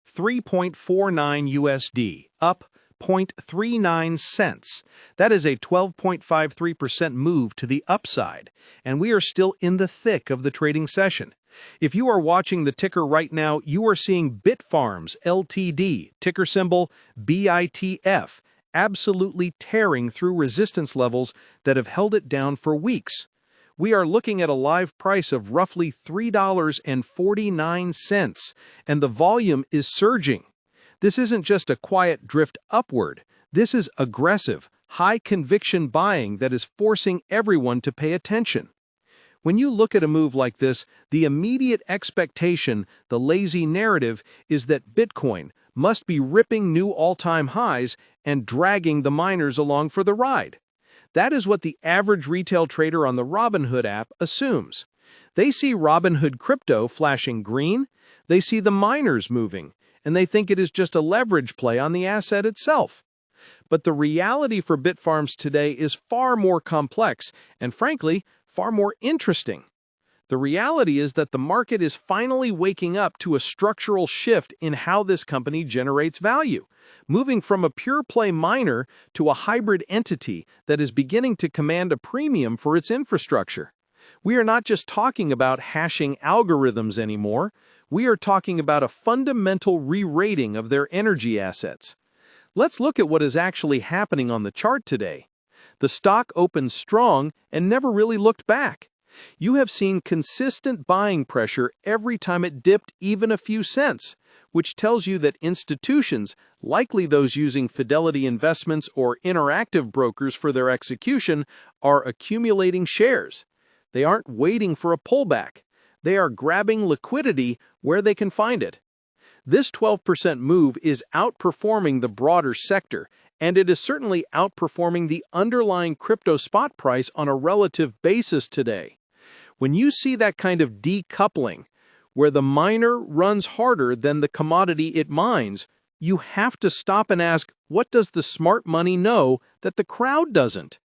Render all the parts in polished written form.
3.49 USD, up 0.39 cents. That is a 12.53% move to the upside, and we are still in the thick of the trading session. If you are watching the ticker right now, you are seeing Bitfarms Ltd, ticker symbol BITF, absolutely tearing through resistance levels that have held it down for weeks. We are looking at a live price of roughly $3.49, and the volume is surging. This isn't just a quiet drift upward. This is aggressive, high-conviction buying that is forcing everyone to pay attention. When you look at a move like this, the immediate expectation, the lazy narrative, is that Bitcoin must be ripping new all-time highs and dragging the miners along for the ride. That is what the average retail trader on the Robinhood app assumes. They see Robinhood crypto flashing green, they see the miners moving, and they think it is just a leverage play on the asset itself. But the reality for Bitfarms today is far more complex and, frankly, far more interesting. The reality is that the market is finally waking up to a structural shift in how this company generates value, moving from a pure-play miner to a hybrid entity that is beginning to command a premium for its infrastructure. We are not just talking about hashing algorithms anymore. We are talking about a fundamental re-rating of their energy assets. Let's look at what is actually happening on the chart today. The stock opened strong and never really looked back. You have seen consistent buying pressure every time it dipped even a few cents, which tells you that institutions, likely those using Fidelity Investments or Interactive Brokers for their execution, are accumulating shares. They aren't waiting for a pullback. They are grabbing liquidity where they can find it. This 12% move is outperforming the broader sector, and it is certainly outperforming the underlying crypto spot price on a relative basis today. When you see that kind of decoupling, where the miner runs harder than the commodity it mines, you have to stop and ask, what does the smart money know that the crowd doesn't?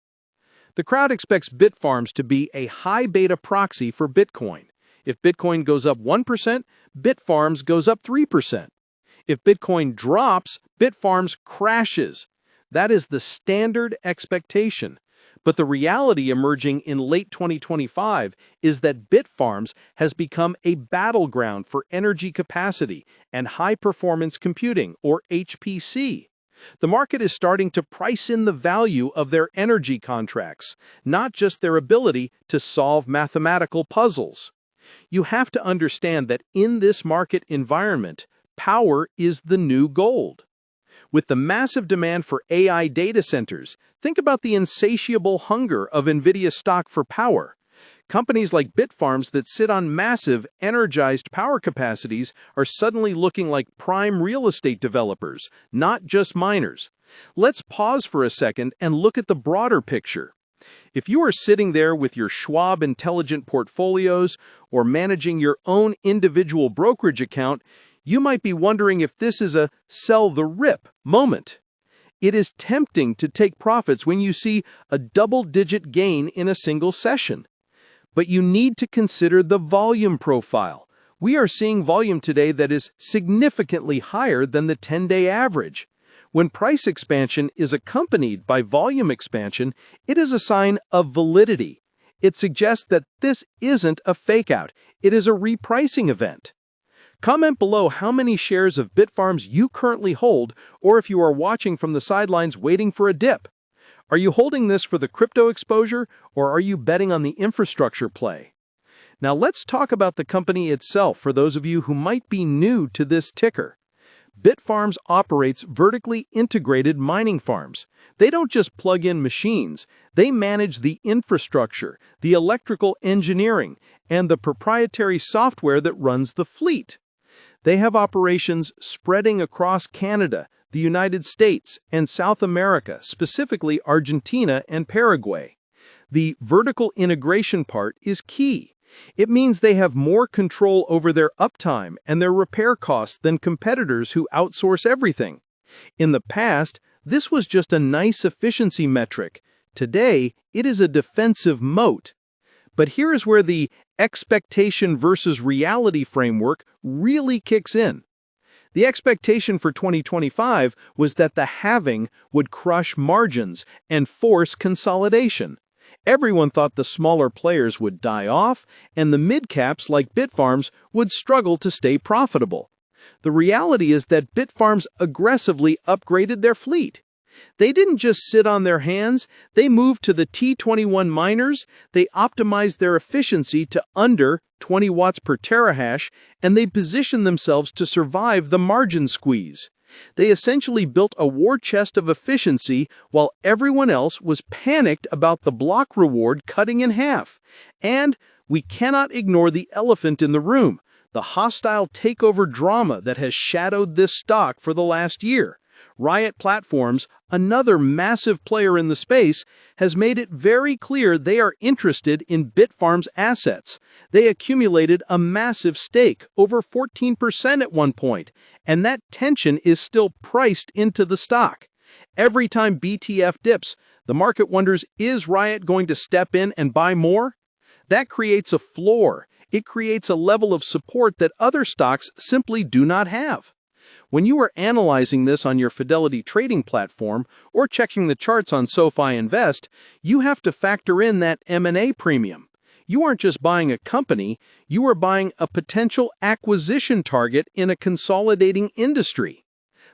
The crowd expects Bitfarms to be a high beta proxy for Bitcoin. If Bitcoin goes up 1%, Bitfarms goes up 3%. If Bitcoin drops, Bitfarms crashes. That is the standard expectation. But the reality emerging in late 2025 is that Bitfarms has become a battleground for energy capacity and high-performance computing, or HPC. The market is starting to price in the value of their energy contracts, not just their ability to solve mathematical puzzles. You have to understand that in this market environment, power is the new gold. With the massive demand for AI data centers, think about the insatiable hunger of NVIDIA stock for power. Companies like Bitfarms that sit on massive, energized power capacities are suddenly looking like prime real estate developers, not just miners. Let's pause for a second and look at the broader picture. If you are sitting there with your Schwab Intelligent Portfolios or managing your own individual brokerage account, you might be wondering if this is a sell the rip moment. It is tempting to take profits when you see a double-digit gain in a single session. But you need to consider the volume profile. We are seeing volume today that is significantly higher than the 10-day average. When price expansion is accompanied by volume expansion, it is a sign of validity. It suggests that this isn't a fake-out. It is a repricing event. Comment below how many shares of Bitfarms you currently hold, or if you are watching from the sidelines waiting for a dip. Are you holding this for the crypto exposure, or are you betting on the infrastructure play? Now let's talk about the company itself for those of you who might be new to this ticker. Bitfarms operates vertically integrated mining farms. They don't just plug in machines, they manage the infrastructure, the electrical engineering, and the proprietary software that runs the fleet. They have operations spreading across Canada, the United States, and South America, specifically Argentina and Paraguay. The vertical integration part is key. It means they have more control over their uptime and their repair costs than competitors who outsource everything. In the past, this was just a nice efficiency metric. Today, it is a defensive moat. But here is where the expectation versus reality framework really kicks in. The expectation for 2025 was that the halving would crush margins and force consolidation. Everyone thought the smaller players would die off, and the mid-caps like Bitfarms would struggle to stay profitable. The reality is that Bitfarms aggressively upgraded their fleet. They didn't just sit on their hands, they moved to the T21 miners, they optimized their efficiency to under 20 watts per terahash, and they positioned themselves to survive the margin squeeze. They essentially built a war chest of efficiency while everyone else was panicked about the block reward cutting in half. And we cannot ignore the elephant in the room, the hostile takeover drama that has shadowed this stock for the last year. Riot Platforms, another massive player in the space, has made it very clear they are interested in Bitfarms' assets. They accumulated a massive stake, over 14% at one point, and that tension is still priced into the stock. Every time BTF dips, the market wonders, is Riot going to step in and buy more? That creates a floor. It creates a level of support that other stocks simply do not have. When you are analyzing this on your Fidelity trading platform or checking the charts on SoFi Invest, you have to factor in that M&A premium. You aren't just buying a company, you are buying a potential acquisition target in a consolidating industry.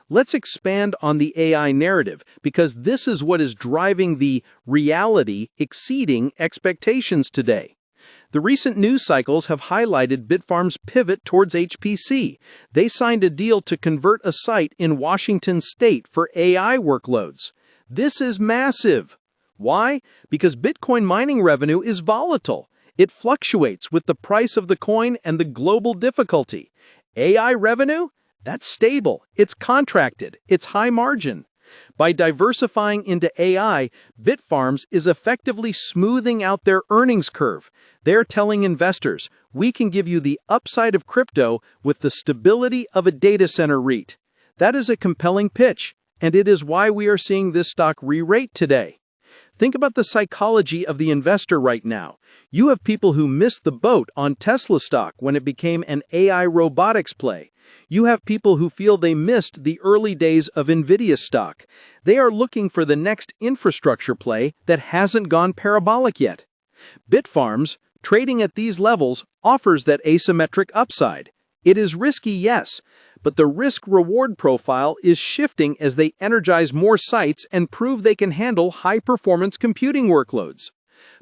Let's expand on the AI narrative, because this is what is driving the reality exceeding expectations today. The recent news cycles have highlighted Bitfarms' pivot towards HPC. They signed a deal to convert a site in Washington state for AI workloads. This is massive. Why? Because Bitcoin mining revenue is volatile. It fluctuates with the price of the coin and the global difficulty. AI revenue? That's stable. It's contracted. It's high margin. By diversifying into AI, Bitfarms is effectively smoothing out their earnings curve. They're telling investors, we can give you the upside of crypto with the stability of a data center REIT. That is a compelling pitch, and it is why we are seeing this stock re-rate today. Think about the psychology of the investor right now. You have people who missed the boat on Tesla stock when it became an AI robotics play. You have people who feel they missed the early days of NVIDIA stock. They are looking for the next infrastructure play that hasn't gone parabolic yet. Bitfarms, trading at these levels, offers that asymmetric upside. It is risky, yes, but the risk-reward profile is shifting as they energize more sites and prove they can handle high-performance computing workloads.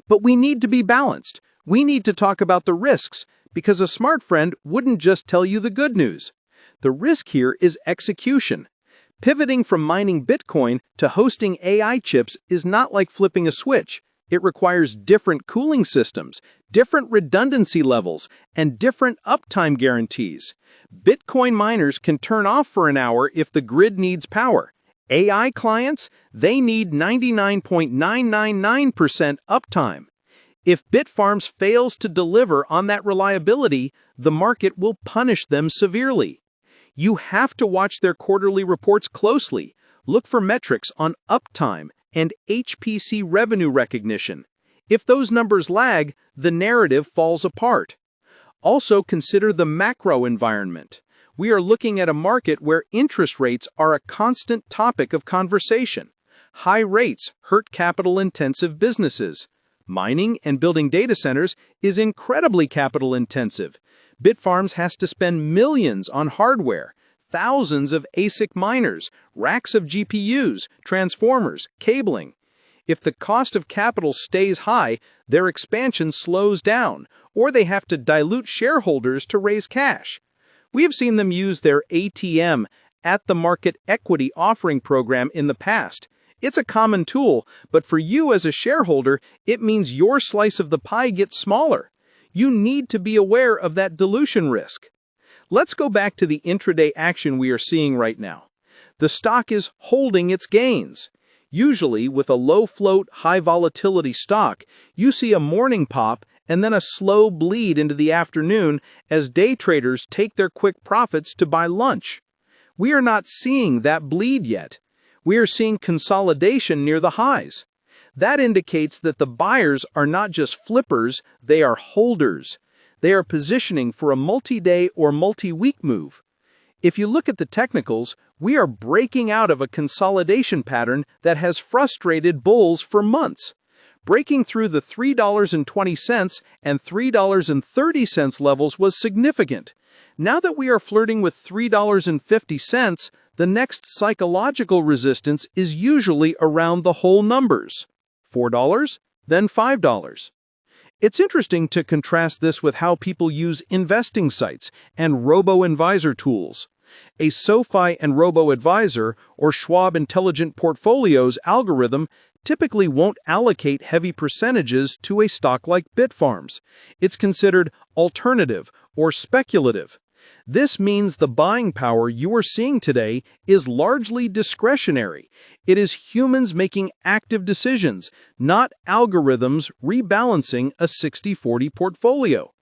But we need to be balanced. We need to talk about the risks, because a smart friend wouldn't just tell you the good news. The risk here is execution. Pivoting from mining Bitcoin to hosting AI chips is not like flipping a switch. It requires different cooling systems, different redundancy levels, and different uptime guarantees. Bitcoin miners can turn off for an hour if the grid needs power. AI clients, they need 99.999% uptime. If Bitfarms fails to deliver on that reliability, the market will punish them severely. You have to watch their quarterly reports closely. Look for metrics on uptime and HPC revenue recognition. If those numbers lag, the narrative falls apart. Also consider the macro environment. We are looking at a market where interest rates are a constant topic of conversation. High rates hurt capital-intensive businesses. Mining and building data centers is incredibly capital-intensive. Bitfarms has to spend millions on hardware, thousands of ASIC miners, racks of GPUs, transformers, cabling. If the cost of capital stays high, their expansion slows down, or they have to dilute shareholders to raise cash. We have seen them use their ATM, at-the-market equity offering program in the past. It's a common tool, but for you as a shareholder, it means your slice of the pie gets smaller. You need to be aware of that dilution risk. Let's go back to the intraday action we are seeing right now. The stock is holding its gains. Usually, with a low-float, high-volatility stock, you see a morning pop and then a slow bleed into the afternoon as day traders take their quick profits to buy lunch. We are not seeing that bleed yet. We are seeing consolidation near the highs. That indicates that the buyers are not just flippers, they are holders. They are positioning for a multi-day or multi-week move. If you look at the technicals, we are breaking out of a consolidation pattern that has frustrated bulls for months. Breaking through the $3.20 and $3.30 levels was significant. Now that we are flirting with $3.50, the next psychological resistance is usually around the whole numbers. $4, then $5. It's interesting to contrast this with how people use investing sites and robo-advisor tools. A SoFi and Robo-Advisor or Schwab Intelligent Portfolios algorithm typically won't allocate heavy percentages to a stock like Bitfarms. It's considered alternative or speculative. This means the buying power you are seeing today is largely discretionary. It is humans making active decisions, not algorithms rebalancing a 60-40 portfolio.